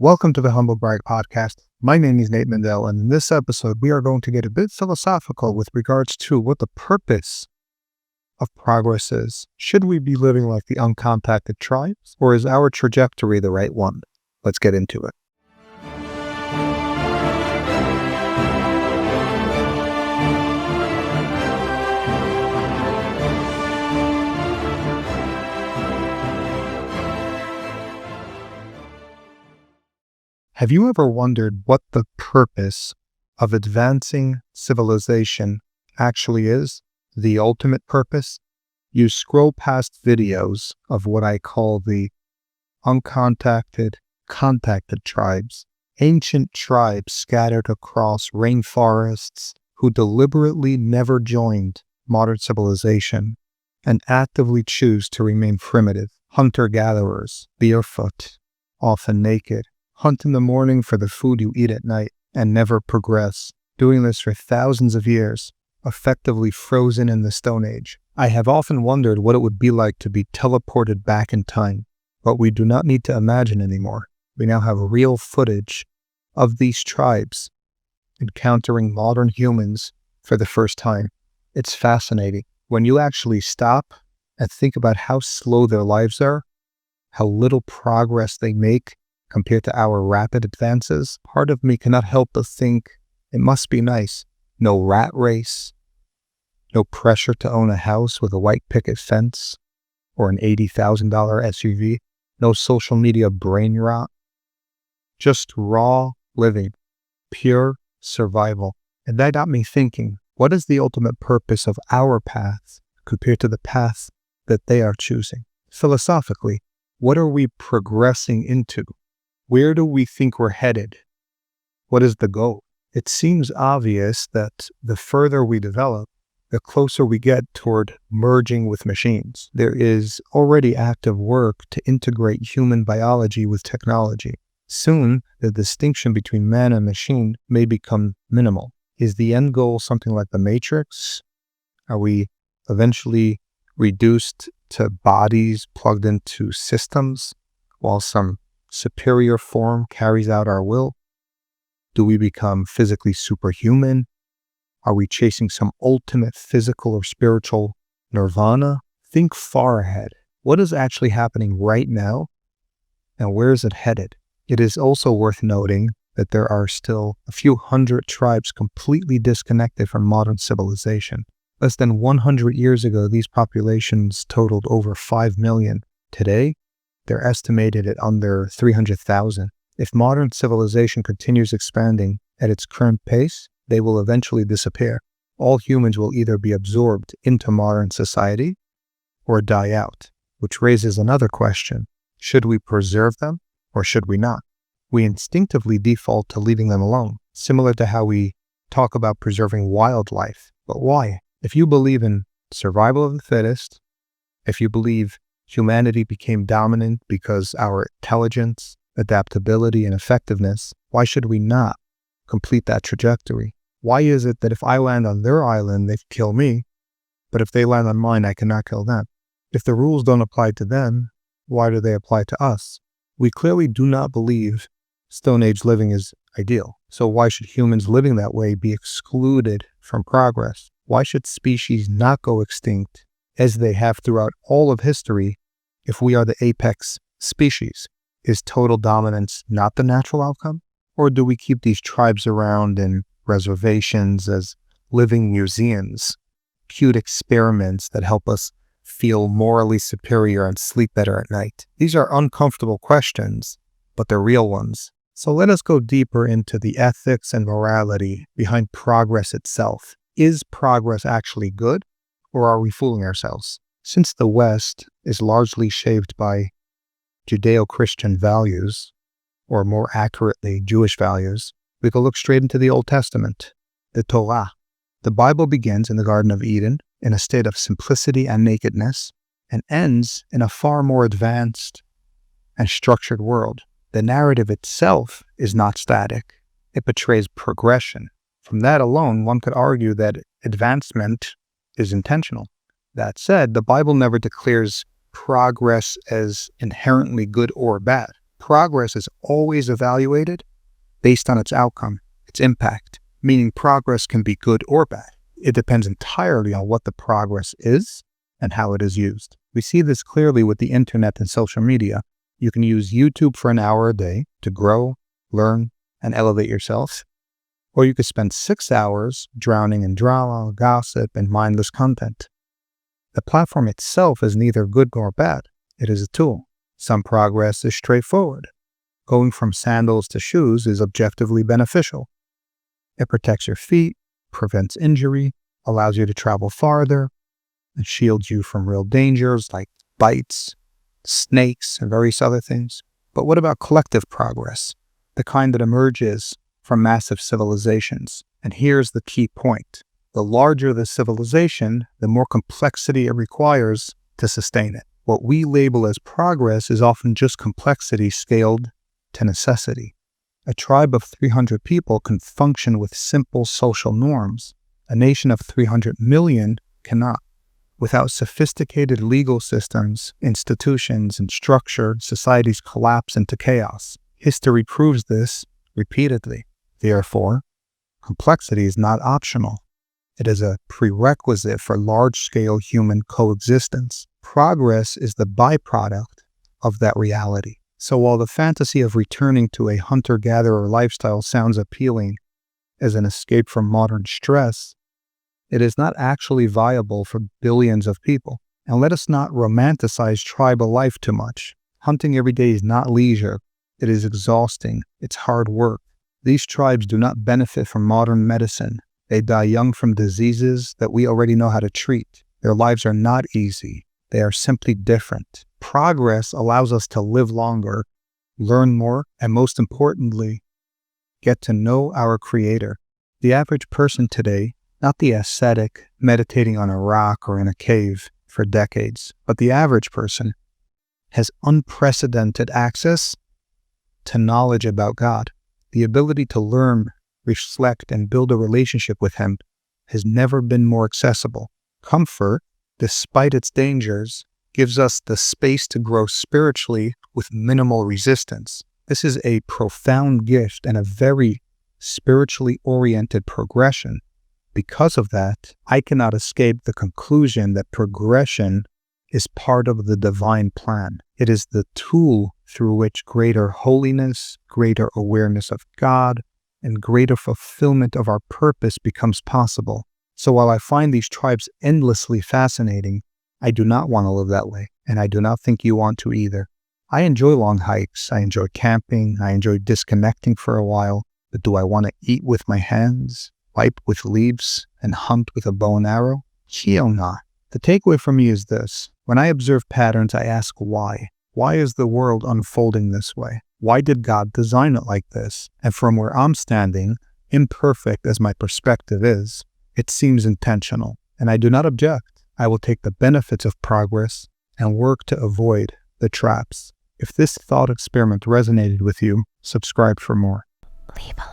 Welcome to the Humble Brag Podcast. My name is Nate Mendel, and in this episode, we are going to get a bit philosophical with regards to what the purpose of progress is. Should we be living like the uncontacted tribes, or is our trajectory the right one? Let's get into it. Have you ever wondered what the purpose of advancing civilization actually is? The ultimate purpose? You scroll past videos of what I call the uncontacted, contacted tribes, ancient tribes scattered across rainforests who deliberately never joined modern civilization and actively choose to remain primitive. Hunter-gatherers, barefoot, often naked, hunt in the morning for the food you eat at night, and never progress, doing this for thousands of years, effectively frozen in the Stone Age. I have often wondered what it would be like to be teleported back in time, but we do not need to imagine anymore. We now have real footage of these tribes encountering modern humans for the first time. It's fascinating. When you actually stop and think about how slow their lives are, how little progress they make, compared to our rapid advances, part of me cannot help but think it must be nice. No rat race, no pressure to own a house with a white picket fence or an $80,000 SUV, no social media brain rot, just raw living, pure survival. And that got me thinking, what is the ultimate purpose of our path compared to the path that they are choosing? Philosophically, what are we progressing into? Where do we think we're headed? What is the goal? It seems obvious that the further we develop, the closer we get toward merging with machines. There is already active work to integrate human biology with technology. Soon, the distinction between man and machine may become minimal. Is the end goal something like the Matrix? Are we eventually reduced to bodies plugged into systems while some superior form carries out our will? Do we become physically superhuman? Are we chasing some ultimate physical or spiritual nirvana? Think far ahead. What is actually happening right now, and where is it headed? It is also worth noting that there are still a few hundred tribes completely disconnected from modern civilization. Less than 100 years ago, these populations totaled over 5 million. Today, they're estimated at under 300,000. If modern civilization continues expanding at its current pace, they will eventually disappear. All humans will either be absorbed into modern society or die out, which raises another question. Should we preserve them or should we not? We instinctively default to leaving them alone, similar to how we talk about preserving wildlife. But why? If you believe in survival of the fittest, if you believe humanity became dominant because our intelligence, adaptability, and effectiveness, why should we not complete that trajectory? Why is it that if I land on their island, they kill me, but if they land on mine, I cannot kill them? If the rules don't apply to them, why do they apply to us? We clearly do not believe Stone Age living is ideal. So why should humans living that way be excluded from progress? Why should species not go extinct as they have throughout all of history if we are the apex species? Is total dominance not the natural outcome? Or do we keep these tribes around in reservations as living museums, cute experiments that help us feel morally superior and sleep better at night? These are uncomfortable questions, but they're real ones. So let us go deeper into the ethics and morality behind progress itself. Is progress actually good, or are we fooling ourselves? Since the West is largely shaped by Judeo-Christian values, or more accurately, Jewish values, we can look straight into the Old Testament, the Torah. The Bible begins in the Garden of Eden in a state of simplicity and nakedness, and ends in a far more advanced and structured world. The narrative itself is not static. It portrays progression. From that alone, one could argue that advancement is intentional. That said, the Bible never declares progress as inherently good or bad. Progress is always evaluated based on its outcome, its impact, meaning progress can be good or bad. It depends entirely on what the progress is and how it is used. We see this clearly with the internet and social media. You can use YouTube for an hour a day to grow, learn, and elevate yourself. Or you could spend 6 hours drowning in drama, gossip, and mindless content. The platform itself is neither good nor bad. It is a tool. Some progress is straightforward. Going from sandals to shoes is objectively beneficial. It protects your feet, prevents injury, allows you to travel farther, and shields you from real dangers like bites, snakes, and various other things. But what about collective progress? The kind that emerges from massive civilizations. And here's the key point. The larger the civilization, the more complexity it requires to sustain it. What we label as progress is often just complexity scaled to necessity. A tribe of 300 people can function with simple social norms. A nation of 300 million cannot. Without sophisticated legal systems, institutions, and structure, societies collapse into chaos. History proves this repeatedly. Therefore, complexity is not optional. It is a prerequisite for large-scale human coexistence. Progress is the byproduct of that reality. So while the fantasy of returning to a hunter-gatherer lifestyle sounds appealing as an escape from modern stress, it is not actually viable for billions of people. And let us not romanticize tribal life too much. Hunting every day is not leisure. It is exhausting. It's hard work. These tribes do not benefit from modern medicine. They die young from diseases that we already know how to treat. Their lives are not easy. They are simply different. Progress allows us to live longer, learn more, and most importantly, get to know our Creator. The average person today, not the ascetic meditating on a rock or in a cave for decades, but the average person has unprecedented access to knowledge about God. The ability to learn, reflect, and build a relationship with Him has never been more accessible. Comfort, despite its dangers, gives us the space to grow spiritually with minimal resistance. This is a profound gift and a very spiritually oriented progression. Because of that, I cannot escape the conclusion that progression is part of the divine plan. It is the tool through which greater holiness, greater awareness of God, and greater fulfillment of our purpose becomes possible. So while I find these tribes endlessly fascinating, I do not want to live that way, and I do not think you want to either. I enjoy long hikes, I enjoy camping, I enjoy disconnecting for a while, but do I want to eat with my hands, wipe with leaves, and hunt with a bow and arrow? Hell not. The takeaway for me is this. When I observe patterns, I ask why. Why is the world unfolding this way? Why did God design it like this? And from where I'm standing, imperfect as my perspective is, it seems intentional. And I do not object. I will take the benefits of progress and work to avoid the traps. If this thought experiment resonated with you, subscribe for more. Leave a